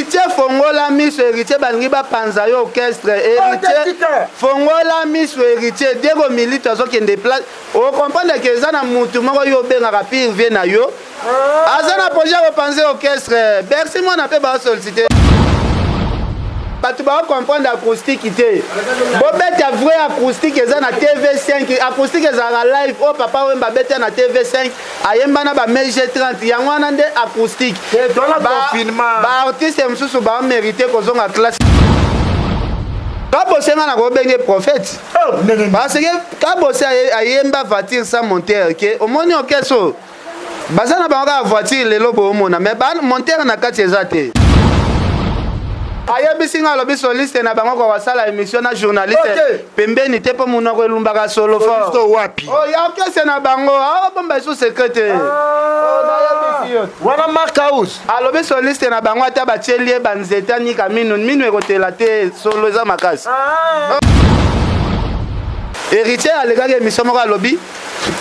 héritier fongola miso héritier balingi bapanza yo orchestre héritier fongola miso héritier Diego Milito azokende place ocomprendre que eza na mutu moko yo obengaka pire vie na yo aza na projet kopanze orchestre Bercy mwana mpe basollicite bato comprendre acoustique te bobeta vrai acoustique eza na TV5 acoustique ezalaka live o papa wemba beta na TV5 ayemba na ba MG30 yango wana nde acoustique baartiste mosusu bamérite kozonga classe kabosenga na kobenge prophète parce que kabose ayemba voiture sans monteur ke omoni okeso baza na bango ka voiture lelo boomona mais monteur na kati eza te ayebisinga lobi soliste na bango kwa sala émission na journaliste pembeni te po munoko elumbaka solo fort wapi oh ya okese na bango bomba sous secrétaire wana Mark House alobi soliste na bango ata bachelie banzeta nika minu ekotela te solo eza makasi héritier alekaki émission moko alobi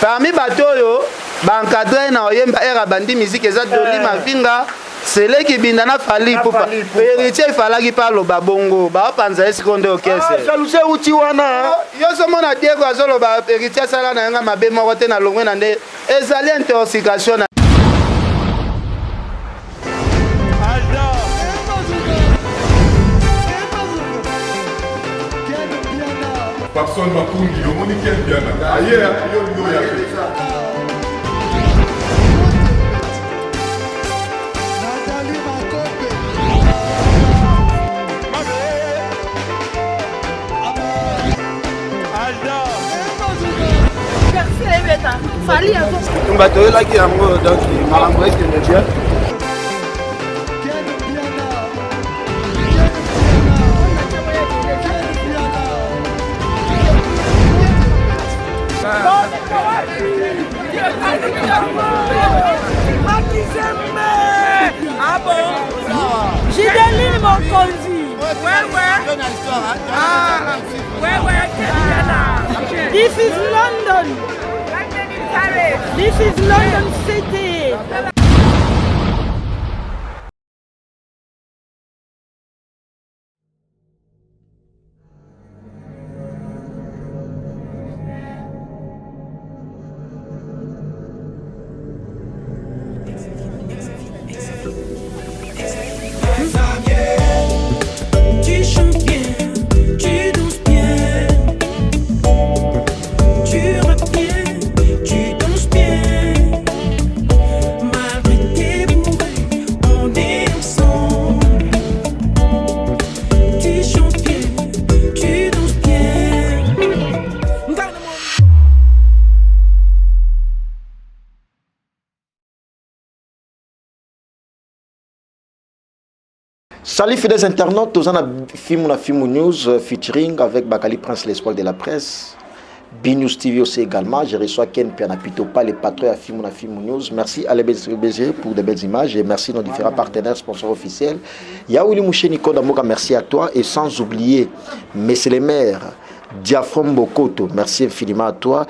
parmi bato oyo baencadre na oyemba era bandi musique eza Doli Mavinga c'est qui bindana fali pupa héritier falaki par lo babongo ba panza eskonde okese jalousie uti wana yo somo na Diego azolo ba héritier sala na nga mabe moko te na longwe na nde ezali intoxication na Papson Mapungi, le monde qui est bien. Ailleurs, il y a Fali a on va te là qui a donc malambo est que bien. Ah bon? J'ai des lignes mon conduit. Ouais. Ah, ouais. This is London. This is London City. Tu chantes bien, tu danses bien, tu rappes bien, tu danses bien. Malgré tes bourrées, on est ensemble. Tu chantes bien, tu danses bien. Salut fidèles internautes, tous en film news featuring avec Bakali Prince, l'espoir de la presse. B-News TV aussi également. Je reçois Ken Pianapito, pas les patrons à film news. Merci à l'EBG pour de belles images et merci à nos différents partenaires sponsors officiels. Yaouli Mouché Nico Damoka, merci à toi et sans oublier Messieurs les maires, Diafrom Bokoto, merci infiniment à toi.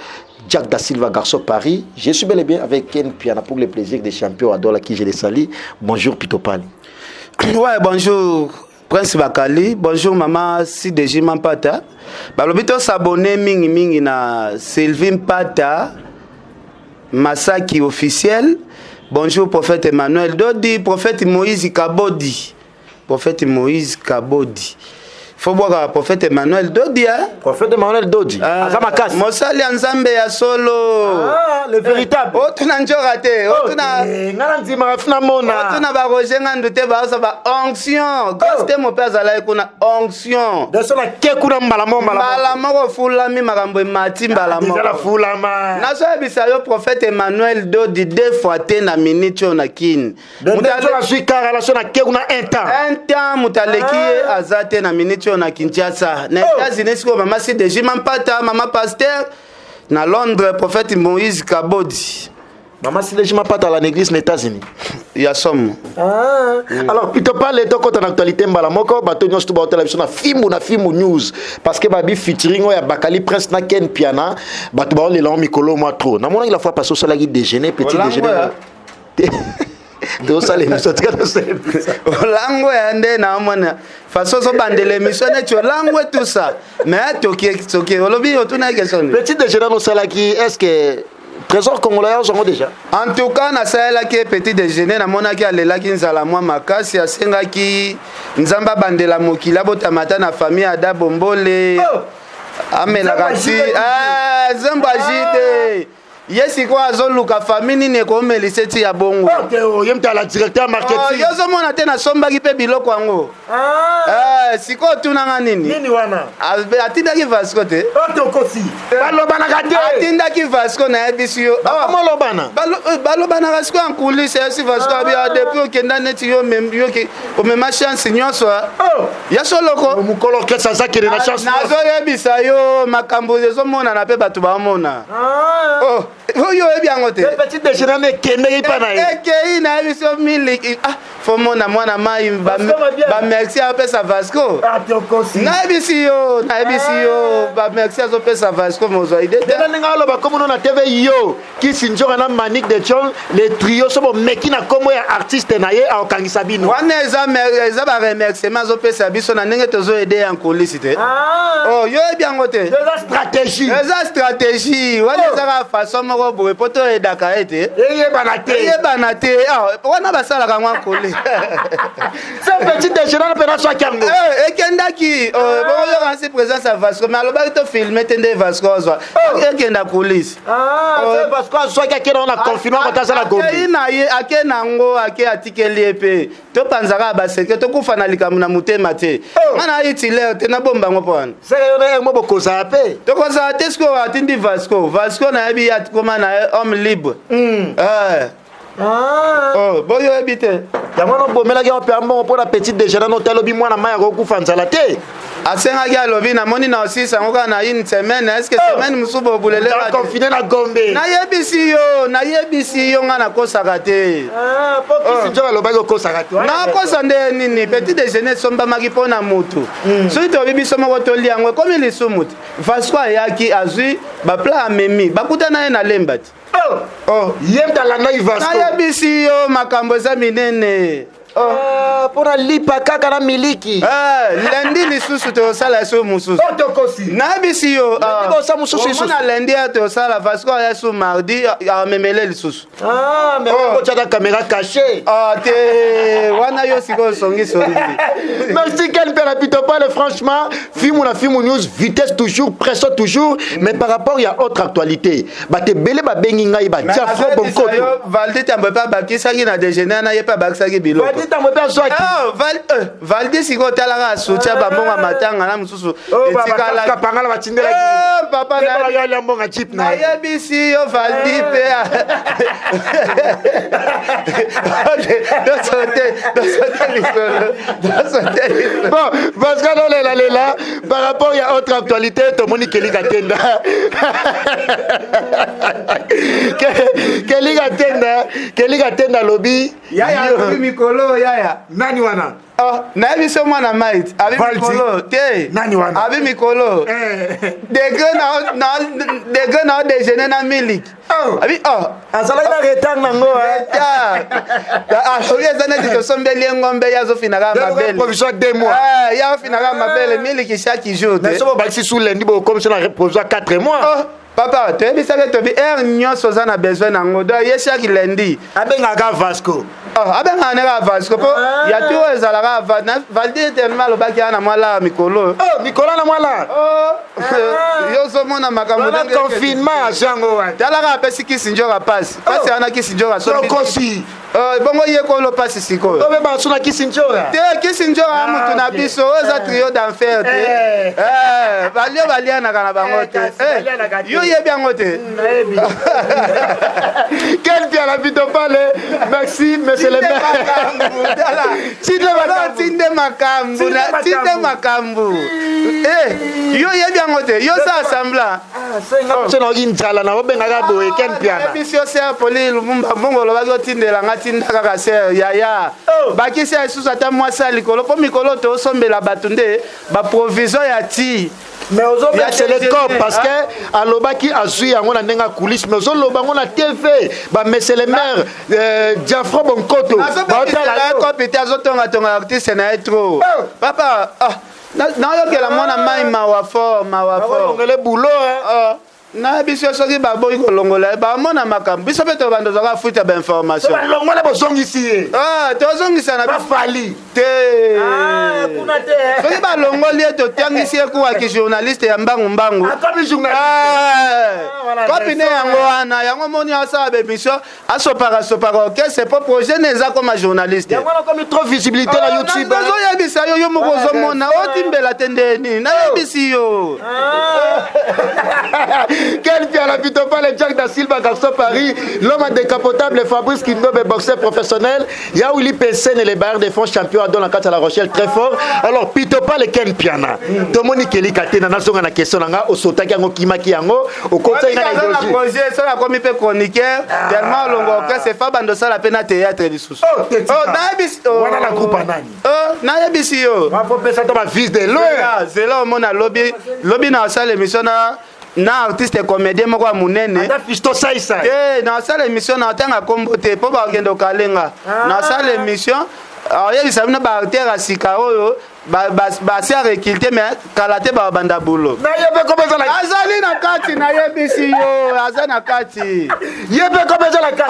Jack Da Silva, Garçon Paris. Je suis bel et bien avec Ken Piana pour le plaisir des champions à Dola qui je les salue. Bonjour Pitopali. Ouais, bonjour Prince Bakali, bonjour maman Sideji Mampata. Balobito s'abonner mingi na Sylvie Mpata Masaki officiel. Bonjour prophète Emmanuel Dodi, prophète Moïse Kabodi. Prophète Moïse Kabodi. Faut voir le prophète Emmanuel Dodi, hein? Prophète Emmanuel Dodi. Azamakas. Mosali Nzambe ya solo. Ah, le véritable. Oh, tu n'as pas raté. Oh, tu n'as. Nganzi marafina mona. Oh, tu n'as pas rejeté ngandute ba ça va onction. Goste mon père zala kuna onction. De cela kekuna mbalamo. Mbalamo fula mi makambo mati mbalamo. Déjà la fula ma. Na so ebisa yo prophète Emmanuel Dodi deux fois te na minute na kin. Mutala suis car relation na kekuna un temps. Un temps mutaleki azate na minute na Kinshasa. Na États-Unis siko mama Sideji Mampata, mama pasteur na Londres prophète Moïse Kabodi. Maman Sideji Mampata à l'église aux États-Unis. Il y a somme. Alors plutôt pas les temps quand en actualité mbala moko bato nyonso to ba télévision na film news parce que babi featuring ya Bakali Prince na Ken Piana bato ba le long mikolo moi trop. Na mona il a fois passé au salagi déjeuner petit déjeuner. tosala émission tika tosala olango ya nde na mona façon so bandela émission neti olango tout ça mais toki olobi otuna question petit déjeuner nosalaki est-ce que trésor congolais ozongo déjà en tout cas nasalelaki petit déjeuner namonaki alelaki nzala mwa makasi asengaki nzamba bandela mokili abotamata na famille ada bombole amelaka ti zembo agide ye sikoyo azoluka famille nini ekomelise ti ya bongo ye mtala directeur marketing yozomona te nasombaki mpe biloko yango sikoyo otunanga nini wana atindaki vasco te balobanaka te atindaki vasco nayebisi yo balobanaka sikoyo ankulise yasi vasco abia depuis okenda neti yo omema chance nyonso ya soloko mokolo orchestre azakende na chance nazoyebisa yo makambo ezomonana mpe bato bamona oyo oyebi yango te petit déjeuner nekendeki mpa na ye ekei nayebi so miliki fo mona mwana mai bamerci apesa vasco nayebisi yo bamerci azopesa vasco mozwa ide te ndenge aloba komono na tv yo kisi nzoka na Manique de Chol le trio so bomeki na kombo ya artiste na ye aokangisa bino wana eza baremerciement azopesa biso na ndenge tozoede ya nkolisi te yo oyebi yango te eza stratégie wana ezaka façon moko boye po toyedaka ete eyebana te wana basalaka ngwa nkole petit déjeuner mpe naswaki yango ekendaki bongoyoka nsi présence ya vasco mais alobaki tofilme te nde vasco ozwa ekenda kulisi vasco azwaki akenda na confinement kotasala akei na ye ake nango ake atikeli ye mpe topanzaka baseke tokufa na likambo na motema te nga na hitler te nabomba ngo mpo wana mo bokozala mpe tokozala te sikoyo atindi vasco nayebi ye atikoma na ye homme libre boyo yebi te yango nobomelaki yo mpe ambongo mpo na petit déjeuner notalobi mwana mai akokufa nzala te asengaki alobi namoni na osisa yango kaka na une semaine eske semaine mosusu bobuleleconfine na gombe nayebisi yo nga nakosaka te po kisi njo alobaki okosaka te nakosa nde nini petit déjeuner esombamaki mpo na motu soki toyebi biso moko tolia yango ekomi lisumu te vasco ayaki azwi bapla amemi bakutana ye na lemba te ye mtalandaki vasco nayebisi yo makambo eza minene mpona lipa kaka na miliki lendi lisusu tosala yesu mosusu nayebisi yo omona lendi ya tosala vasco yesu mardi amemele lisusu otyaka caméra caché te wana yo sikoyo osongisongi merci ken mpe na pito pale franchement fimu na fimu news vitesse toujours presso toujours mais par rapport ya autre actualité bato ebele babengi ngai batia fro bonkoto valdi tambo mpe abakisaki na déjeuner na ye mpe abakisaki biloko valdi sikoyo otalaka asutya bambongo matanga na mosusu nayebisi yo valdi mpe bon parce que nolela par rapport ya autre actualité tomoni Kelinga Tenda Kelinga Tenda lobi mikolo yaya nani wana nayebi so mwana mait abi mikolo te nani wana abi mikolo degre na odéjeuner na miliki abi azalaki na retard nango soki eza neti tosombeli ye ngombe ye azofinaka mabele ye azofinaka mabele miliki chaque jour te so bobakisi su lendi bokomisa na provisoire 4 mois papa toyebisaki tobi aire nyonso oza na besoin nango do ye chaque lundi abengaka vasco abengaka neka vasco mpo ya ti oyo ezalaka valdi etellement alobaki ya na mwala mikolo na mwala yo ozomona makambo confinement asango wana talaka apesi kisi njoka pasi pasi wana kisi njoka sokosi bongo ye kolo pasi sikoyo obe baso na kisi njoka te kisi njoka ya mutu na biso oyo eza trio d'enfer te balio balianaka na bango te yo yebi yango te quel bien la vie de parler merci monsieur le maire tinde makambu yo yebi yango te yo sa assembla sonoki nzala na obengaka boye ken piana biso ser poli lumumba mbongo olobaki otindelanga tinda kaka ser yaya bakisi ya lisusu ata mwasi ya likolo mpo mikolo toosombela bato nde baprovision ya ti mais c'est le corps parce que alobaki azui yango na ndenga coulisse mais ozoloba ngo na TV ba monsieur le maire Diafra Bonkoto ba copie azotonga tonga artiste na trop papa nayokela mwana mai mawa fort ngele boulot na biso soki baboyi kolongola bamona makambo biso mpe tobanda ozaka futa bainformation balongola bozongisi ye tozongisa na bafali te soki balongoli ye totiangisi ye kuwaki journaliste ya mbangu kopi ne yango wana yango moni asala bemission asopaka okese po projet ne eza koma journaliste nazoyebisa yo moko ozomona otimbela te ndeni nayebisi yo Quel bien la plutôt pas le Jack da Silva Garçon Paris, l'homme indécapotable Fabrice Kindobe, boxeur professionnel. Yaouli Pensen et les barres de fonds champions à Don à La Rochelle très fort. Alors, plutôt pas le Ken Piana. Tomoni Kelly Katena, Nason à la question, au Sotaki, au Kimaki, au conseil de projet, ça la comité chroniqueur, tellement longo, c'est pas bando ça la peine à théâtre du sous. Voilà la groupe Anani. Nayebisi yo. On va faire ça dans ma fils de l'heure. C'est là au monde à lobby na salle émission na artiste comédien moko ya munene na fisto saisa na salle émission na tanga kombo te po ba kendo kalenga na salle émission oyebisa bino ba acteur asika oyo basi arekilte mais kalate babanda bulo azali na kati nayebisi yo aza na kati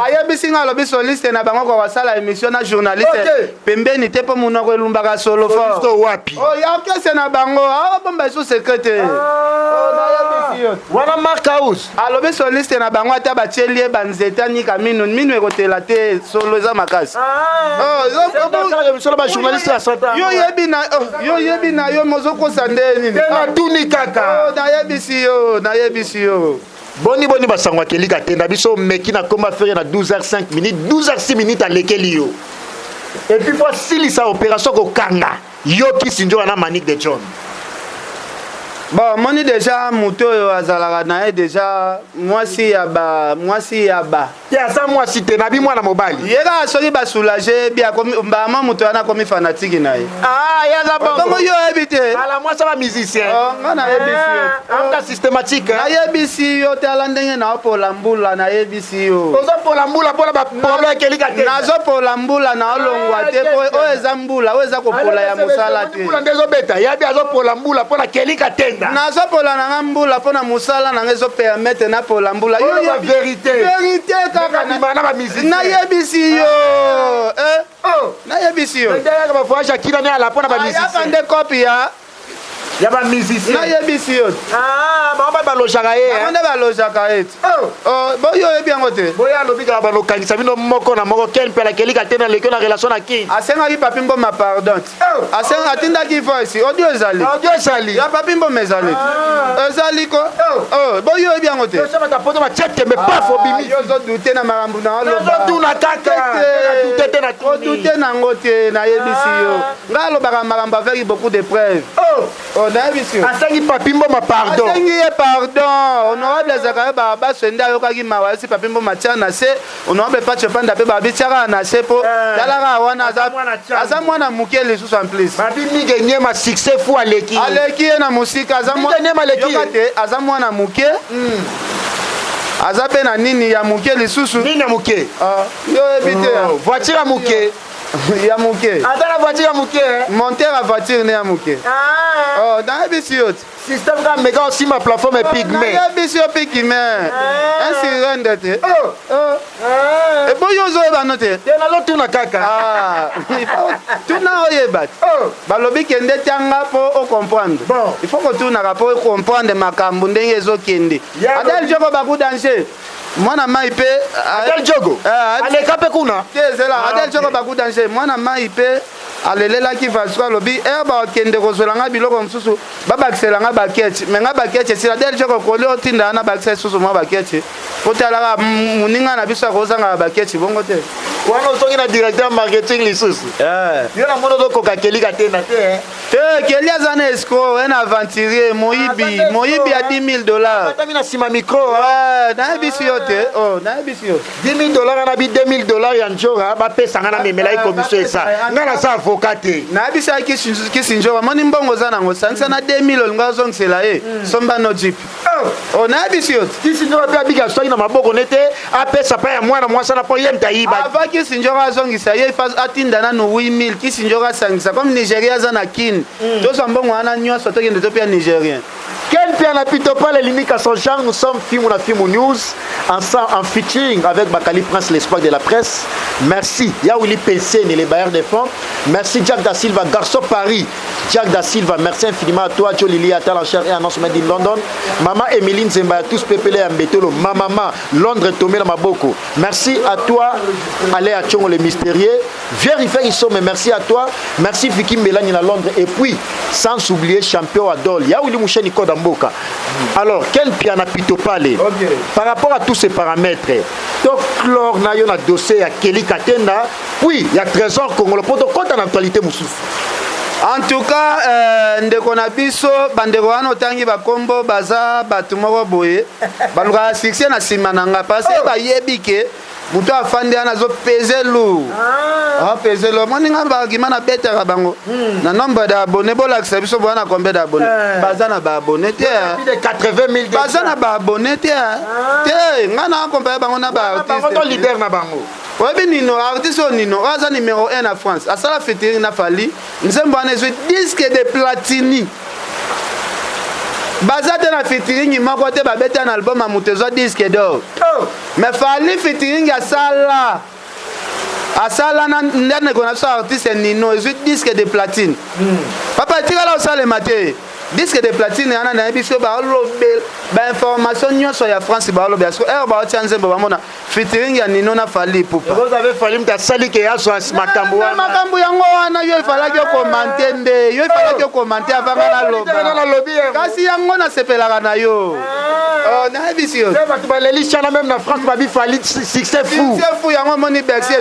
ayebisi nga alobi soliste na bango kokosala émission na journaliste pembeni te mpo munoko elumbaka solo fort yakese na bango abomba esu secrete wana Mark House alobi soliste na bango ata batieli ye banzeta nika minu ekotela te solo eza makasi yo yebi na yo mozokosa ndeni natuni kaka nayebisi yo boni basangwa kelika te na biso meki na komba faire na 12h05 minutes 12h06 minutes alekeli yo et puis fois silisa opération kokanga yo kisinjo na Manique de John. Bon, moni déjà moto yo azalaka na ye déjà mwasi ya ba ya sa mwasi te na bi mwana mobali yeka soki ba soulager bia komi mbama moto ana komi fanatique na ye ya za bongo bongo yo ebite ala mwasa ba musicien ngana yebisi yo anda systématique na yebisi yo tala ndenge na pola mbula na yebisi yo ozo pola mbula pola ba polo ekelika te nazo pola mbula na olongwa te o eza mbula o eza kopola ya mosala te mbula ndezo beta ya bi azo pola mbula pola kelika te nazopola nanga mbula mpona mosala nanga ezopermete napola mbula verité kaka nayebisi yo nayebisi yo yaka nde kopi ya ba musicien nayebisi yo bango balojaka ye bango nde balojaka ye boyo oyebi yango te boyo alobika balokangisa bino moko na moko kel mpe alakelika te na leki na relation na kini asengaki papi mboma pardon atindaki voice audio ezali ya papi mboma ezali ko boyo oyebi yango te ozodute na makambo na olobadute nango te nayebisi yo ngai alobaka makambo avec beaucoup de preuves asengi papi mboma pardon asengi ye pardon honorable ezaka basende ayokaki mawa esi papi mboma tia na se honorable pache panda mpe babitiaka na se po talaka wana aza mwana moke lisusu en plus babi mige nyema succès fu aleki ye na mosika aza mwana moke aza mpe na nini ya moke lisusu nini ya moke yo yebi te voiture ya moke ya moke ata na voiture ya moke monteur ya voiture ne ya moke nayebisi yo te système ka meka osima plateforme epigme nayebisi yo pigme insirende te eboyo ozoyeba no te nazotuna kaka tuna oyeba te balobi kende tianga mpo ocomprendre il faut kotunaka mpo ocomprendre makambo ndenge ezokende adel joko bakudanger mwana mai mpe adel jogo aleka mpe kuna ezela adel joko bakudanger mwana mai mpe alelelaki vasco alobi bakende kozwelanga biloko mosusu babakiselanga baketi me nga baketi esila del joko koli otindaa na bakisa lisusu mwa baketi kotalaka moninga na biso akozangaka baketi bongo te wana ozongi na directeur marketing lisusu yo na mono ozokoka kelika te na te keli aza na escro ena aventurier moyibi ya $10,000 atami na nsima micro nayebisi yo te nayebisi yo $10,000 na bi $2,000 ya njora bapesanga na memelai commission esa nga na sa fo kokate na bisa kisinjo amoni mbongo za nango sangisa na 2000 olinga zongisela ye somba no jip ona bisi yote kisinjo pe abika so ina maboko nete apesa pa ya mwana mwasa na po ye mtaiba ava kisinjo azongisa ye fa atinda na no 8000 kisinjo sangisa comme Nigeria za na kin to so mbongo ana nyoso to kende to pia Nigérien Ken Piana Pitopal et Limika Sonchang, nous sommes Film News en featuring avec Bakali Prince, l'espoir de la presse. Merci. Yaouli PC, les bailleurs des fonds. Merci Jack Da Silva, Garçon Paris. Jack Da Silva, merci infiniment à toi, Joe Lili Atal en chair et annonce made in London. Maman Emeline Zemba, tous pépélés à Mbetolo. Maman, Londres Tomé Maboko. Merci à toi, Allez à Tchongo le mystérieux. Vérifiez ils sont, mais merci à toi. Merci Vicky Mélanie à Londres. Et puis, sans oublier champion Adol. Yaouli Mouché Nico Damboka. Alors, quel Piana Pitopal par rapport à tous ces paramètres, donc, Clore Nayon a dossier à Kelly Katenda. Oui, il y a 13 ans qu'on le peut compte en actualité Moussou. En tout cas, ndeko na biso bandeko wana otangi bakombo baza batu moko boye baluka succès na sima nanga parce que bayebi ke muto afandi ana zo peser lourd peser lourd moninga bagima na betaka bango na nombre d'abonnés bolakisa biso bwana combien d'abonnés baza na ba abonnés te 80 000 baza na ba abonnés te te ngana accompagner bango na ba artiste bango leader na bango. Oui, Nino, artiste Nino, Raza numéro 1 en France. À ça la fête, na fali. Nous sommes en disque de platini. Bazate na featuring ma côté ba beta un album à mutezo disque d'or. Mais fali featuring à sala. À sala na ndane kona so artiste Nino, disque de platine. Papa tira là au salle matin. Disque de platine yana na biso ba lobel ba information nyonso ya France ba lobel parce que ba chanze ba mona featuring ya Nino na fali pupa vous avez fallu mta sali ke ya so makambo yango wana yo ifala ke commenter nde yo ifala ke commenter avant na loba kasi yango na sepelaka na yo na biso ba to ba leli chana même na France ba bi fali succès fou yango moni Bercy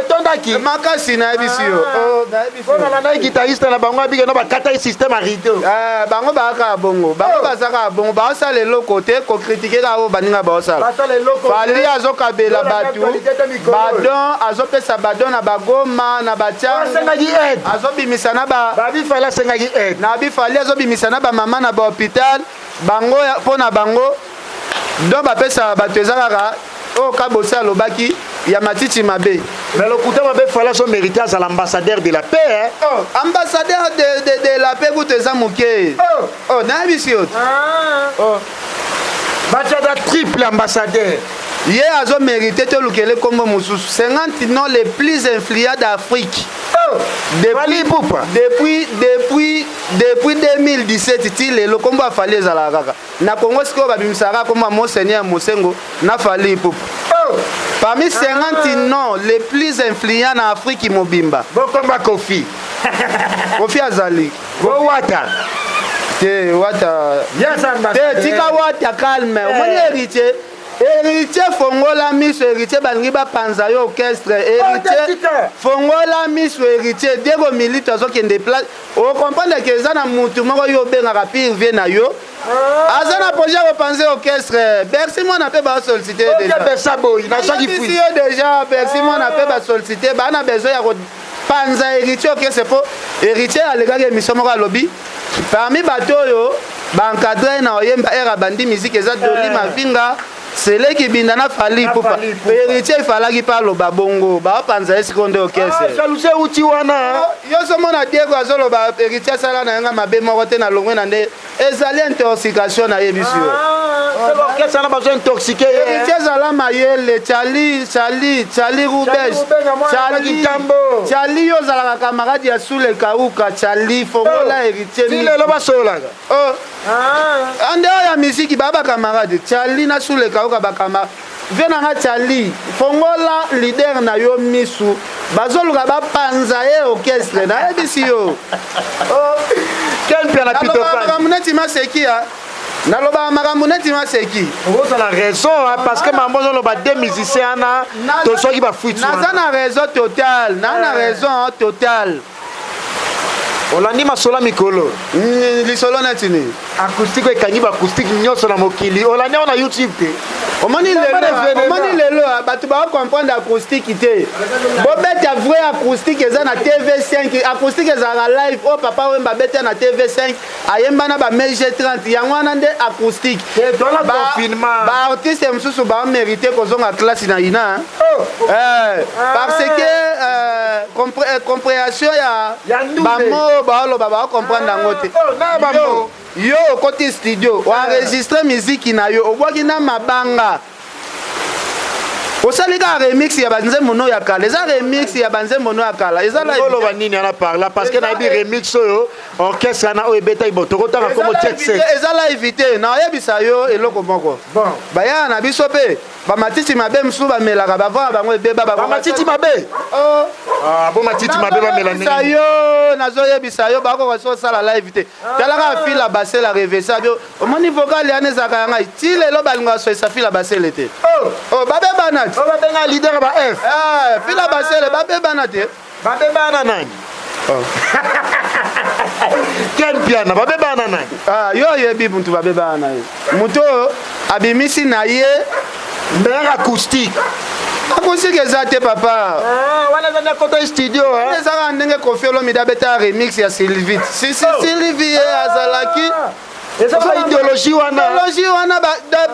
tondaki makasi na biso na biso na guitariste na bango bi na ba kata système à rideau bango baka bongo bango bazaka bongo ba sala le côté ko critiquer ka baninga ba sala fali azokabela batu badon azopesa badon na bagoma na batia azobimisa na ba bi fali sengaki aide na bi fali azobimisa na ba mama na ba hôpital bango pona bango donc ba pesa batu ezaka o kabosa lobaki ya matiti mabe mais le couteau mabe fallait son mériter à l'ambassadeur de la paix ambassadeur de la paix goute za muke na bisio bachada triple ambassadeur Hier, ils ont mérité de le comme Moussous. 50 noms les plus influents d'Afrique. Depuis 2017, le combat a fallu à na Congo, ce qu'on a vu, comme Monseigneur Moussengo, n'a fallu pour. Parmi 50 noms les plus influents en Afrique, Mobimba. Bon combat Kofi. Kofi Azali. Bon Wata. Te Wata. Te Tika Wata calme. On est héritier. Héritier Fongola Miss héritier Bangiba Panzayo orchestre héritier Fongola Miss héritier Diego Milito zo qui déplace on comprend que ça na mutu moko yo benga rapide vient na yo azana projet repenser orchestre Bercy moi na pe ba solliciter déjà Bercy boy na so qui fou déjà Bercy moi na pe ba solliciter ba na besoin ya panza héritier orchestre pour héritier alega ke mission moko lobby parmi bato yo ba encadrer na oyemba era bandi musique eza doli mavinga c'est là qui bindana fali pour héritier falaki par le babongo ba panza eskonde orchestre jalousie uti wana yo somo na Diego azolo ba héritier sala na nga mabe moko te na longwe na nde ezali intoxication na yebisu l'orchestre na besoin intoxiqué héritier sala mayele Charlie Roubesh Charlie yo zala camarade ya Soule Kauka Charlie Fongola héritier ni le ba sola ande ya musique baba camarade Charlie na Soule Kauka ba camarade venanga Charlie Fongola leader na yo misu bazoluka ba panza e orchestre na ebisi yo quel piano Pitopal kamuneti masekia naloba makamунeti maseki vous avez la raison parce que maman on a deux musiciens na to so ki ba fuitu na raison totale na raison totale olandi masola mikolo lisolo netini acoustique ekangi bacoustique nyonso na mokili olani on a YouTube te omoni lelo bato bacomprendre acoustique te bobeta vrai acoustique eza na TV5 acoustique ezalaka live oyo papa wemba abeta na TV5 ayemba na bamg 30 yango wana nde acoustique baartiste mosusu bamérite kozonga classe na ina parce que compréhension ya bamo baoloba bacomprendre yango te yo okoti studio oenregistre miziki na yo obwaki na mabanga osali ka remix ya banzembo no ya kala eza remix ya banzembo no ya kala eza la oloba nini ana parla parce que na bi remix oyo orchestre na oyo beta iboto kotanga comme jet set eza live te na oyebisa yo eloko moko bon baya na biso pe bamatiti mabe mosusu bamelaka bavanga bango ebeba bamatiti mabe bo matiti mabe bamela ndenge yo nazoyebisa yo bakoka so osala live te talaka fila basela revesa bio omoni vocal yana ezalaka ya ngai ti lelo balingaka so esa fila basele te babebana te babenga leader ba F fila basele babebana te babebana nani Ken piana babebana nani yo oyebi muntu babebana ye mutu abimisi na ye meilleur acoustique eza te papa wana zana koto studio ezaka ndenge Koffi Olomide abeta remix ya Sylvie Sylvie azalaki ezaka idéologie wana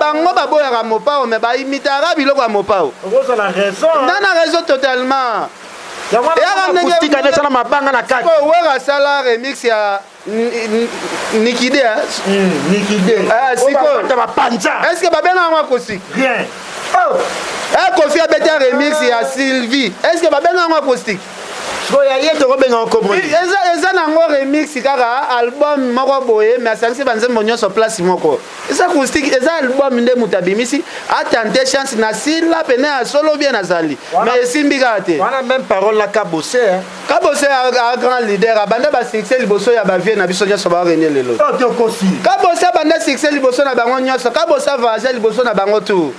bango baboyaka mopao me baimitaka biloko ya mopao ndana raison totalement wera asala remix ya Nikide est-ce que babenga yango acoustique Koffi abeta remix ya Sylvie est-ce que babenga yango acoustique eza nango remix kaka album moko boye mais asangisi banzembo nyonso place moko eza acoustique eza album nde moto abimisi atante chance na sila pene ya solo bien azali mais esimbi kaka te wana même parole na Kabose a grand leader abanda basuccès liboso ya bavie na biso nyonso baorenie lelo Kabose abanda succès liboso na bango nyonso Kabose avage liboso na bango tu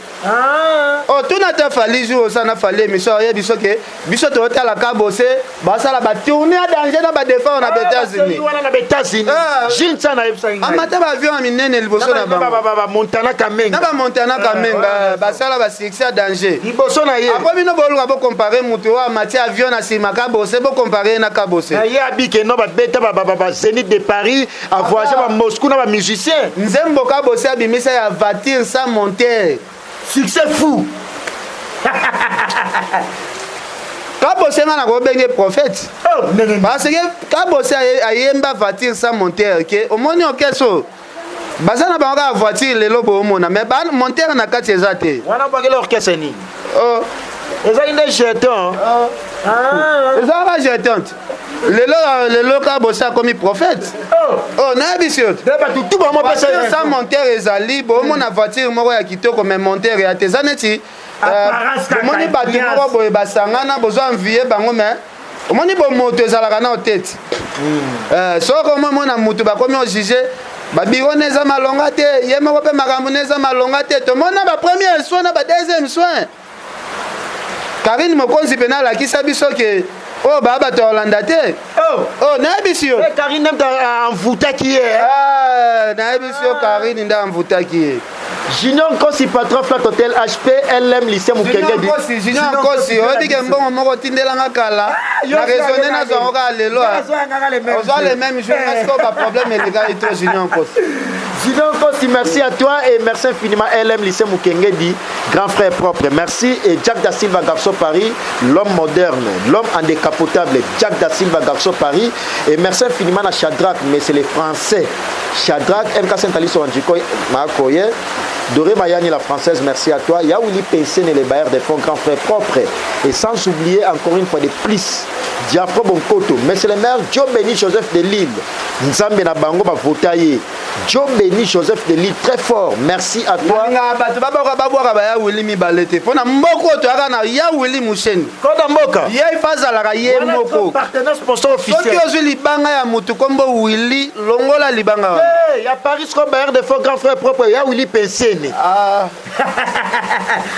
tuna te fali jour osana fali émission oyebi biso ke biso tootala Kabose basala batourne ya danger na badefort na États-Unis amata baavion ya minene liboso na Montana Kamenga basala basuccès ya danger liboso na ye apo bino boluka bocompare mutu oyo amati avion na nsima Kabose bocompare na Kabose ye abike no babeta Zénith de Paris avoyage ba Moscou na bamusicien nzembo Kabose abimisa ya voiture sans monteur succès fou Kabose nga na kobenge prophète parce que Kabose ayemba voiture sans monteur ke omoni okeso baza na bango ka voiture lelo boomona mais monteur na kati eza te wana bakele orchestre ni ezali nde jeton ezalaka jeton lelo Kabose akomi prophète nayebi yote voiture sans monteur ezali boomona voiture moko ya kitoko mais monteur ya te eza neti omoni bato moko boye basangana bozwa envie bango me omoni bomoto ezalaka na otete soki omona motu bakomi ojuge babiro ne eza malonga te ye moko mpe makambo ne eza malonga te tomona bapremière soin na badeuxième soin Karine Mokonzi mpe nalakisa biso ke oyo baya bato ya olanda te nayebisi yo Karine amvutaki ye nayebisi yo Karine nde amvutaki ye Junior Nkosi patron Flat Hotel HP LM lycée Mukengedi Junior Nkosi oyebi ke mbongo moko tindelanga kala na raisonné nazwango kaka lelo ozwa le même jour parce que baproblème eleka etro Junior Nkosi Junior Nkosi, merci à toi et merci infiniment LM lycée Mukengedi, grand frère propre. Merci et Jack Da Silva Garçon Paris, l'homme moderne, l'homme indécapotable, Jack Da Silva Garçon Paris. Et merci infiniment à Shadrach, mais c'est les Français. Shadrach, MK Saint-Alice Wanjikoy, Makoye, Doré Mayani la française, merci à toi. Yaouli Pensen et les bailleurs des fonds, grand frère propre. Et sans oublier encore une fois des plis. Diafro Bonkoto, mais c'est le maire Joe Béni Joseph de Lille. Nzambe na bango ba votaye. Joe Béni Joseph de Lille, très fort. Merci à toi. Partenaire sponsor officiel. Il y a Paris Robert de fort grand frère propre. Il y a Willy Pensene.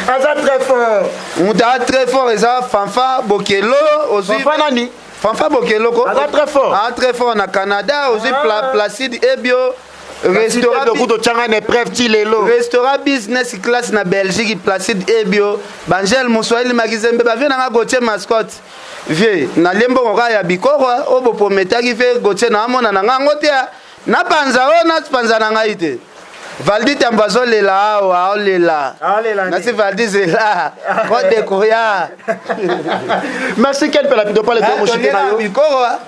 Très fort. On a très fort. Fanfa Bokelo. Fanfa Nani. Fanfa Bokelo. Très fort. Très fort na Canada. Aussi Placide Ebio. restaurant business class na Belgique Placide Ebio Bangel Moswahili Magizembe ba vient na Gauthier mascotte vie na lembo ko ya bikoro obo pometaki fe Gauthier na mona na ngango te na panza na ngai te Valdi Tambazo lela wa lela na si Valdi zela ko dekoya merci quel pela pito parler de mo chitena yo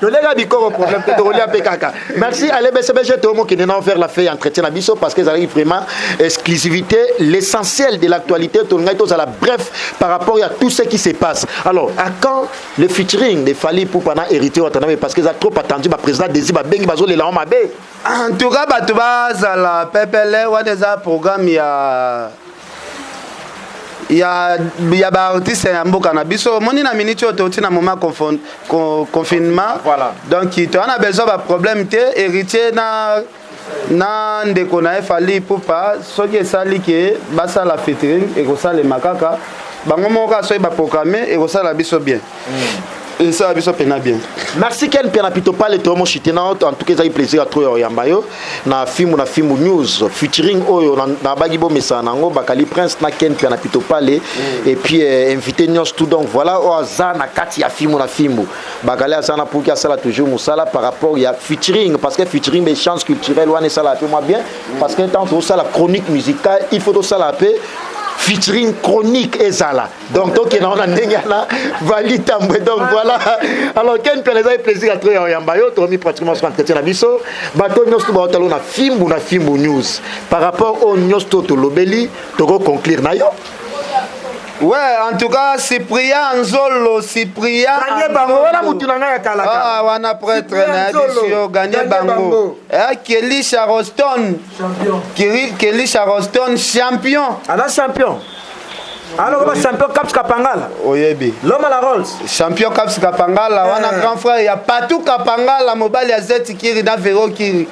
tolega bikoro problème te rolia pekaka merci allez BCBG to mo qui n'a offert la fait entretien na biso parce que ça arrive vraiment exclusivité l'essentiel de l'actualité to ngai to la bref par rapport à tout ce qui se passe alors à quand le featuring de Fally Ipupa na hérité Watanabe parce que ça trop attendu ba président Désir ba bengi bazo lela on mabe en tout cas batu bazala pepele wadeza programme ya ba artiste ya mboka na biso moni na minute oto tina moment confinement voilà donc tu as besoin ba problème te héritier na ndeko na Fally Ipupa soki esali ke basala featuring et ko sala makaka bango moka so ba programmer et ko sala biso bien et ça biso pena bien merci Ken Piana Pito Pale to mo chitena en tout cas ça plaisir à trop yamba yo na film news featuring oyo na bagibo mesa nango Bakali Prince na Ken Piana Pito Pale et puis invité nyos tout donc voilà oza na kati ya film Bakali asana pour que ça toujours musala par rapport ya featuring parce que featuring des chances culturelles wana ça la peu moi bien parce que tant que ça la chronique musicale il faut ça la paix featuring chronique ezala donc donc on a ndengana Vali Tambwe donc voilà alors Ken Piana les plaisir à trop yamba yo to mi pratiquement sur entretien na biso bato nyos to ba otalo na film news par rapport au nyos to lobeli to conclure na yo. Ouais, en tout cas, Cyprien Nzolo, Cyprien. Gagné Bango, voilà Moutoulanga ya Kalaka. Ah, wana prêtre na édition, Gagné Bango. Kelly Charoston. Kelly Charoston, champion. Alors champion. Alors, on champion Caps Kapangala. Oyebi. L'homme à la Rolls. Champion Caps Kapangala. On a grand frère. Il y a partout Kapangala. Mobile, il y a Zeti Kiri, da Vero Kiri.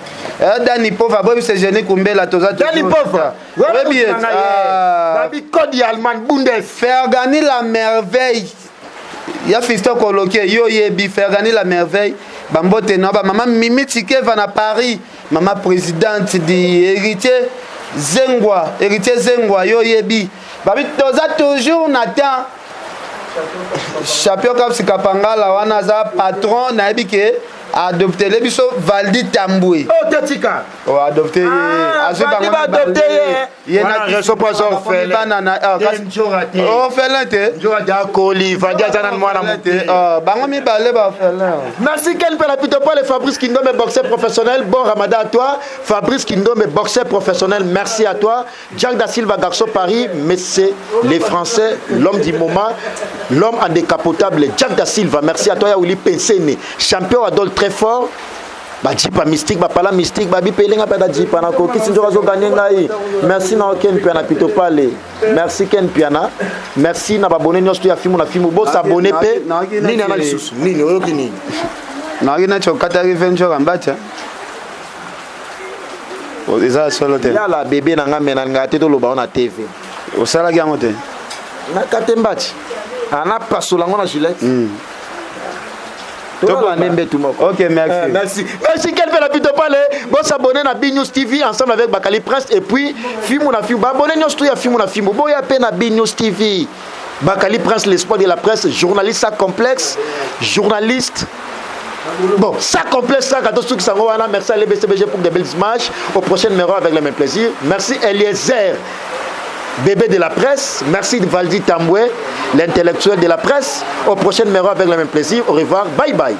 Dani Pova, Bobi se gêner Kumbe la Toza. Dani Pova. Oui, bien. David Cody Allemand Bundes. Fergani la merveille. Il y a Fiston Koloké. Yo Yebi. Fergani la merveille. Bambote Naba. Maman Mimi Tike va à Paris. Maman présidente du héritier Zengwa. Héritier Zengwa. Yo Yebi. Babi toza toujours Nathan champion Caps Kapangala wana za patron na ebike adopté le biso Valdi Tambwe oh tetika o adopté azu bango adopté ye na reso pas orphelin banana orphelin Njora Koli Valdi azana mwana muté bango mi balé ba orphelin merci Ken Piana Pito Pale Fabrice Kindom boxeur professionnel bon Ramadan à toi Fabrice Kindom boxeur professionnel merci à toi Jack da Silva garçon Paris mais c'est les Français l'homme du moment l'homme indécapotable Jack da Silva merci à toi Yaouli Pensene champion adol très fort ba jipa mystique ba pala mystique ba bi pelenga pa da jipa na ko kisi njora zo gagner ngai merci na Ken Piana Pito Pale merci Ken Piana merci na ba bonne nyos tu ya film na film bo s'abonner pe nini ana lisusu nini oyo kini na gina chokata revenge kambacha o eza solo te ya la bébé na nga mena ngate to loba na TV o sala ki amote na katembachi ana pasola ngona Gillette ok, merci. Merci Ken Piana Pito Pale. Bon s'abonner à B News TV ensemble avec Bakali Prince et puis film na film. Abonnez-nous à film na film. Bon ya peine à B News TV. Bakali Prince l'espoir de la presse, journaliste ça complexe, journaliste. Bon, ça complexe ça quand tout ça va merci à l'BCBG pour de belles images. Au prochain numéro avec le même plaisir. Merci Eliezer. Bébé de la presse, merci de Valdi Tambwe, l'intellectuel de la presse. Au prochain numéro avec le même plaisir. Au revoir, bye bye.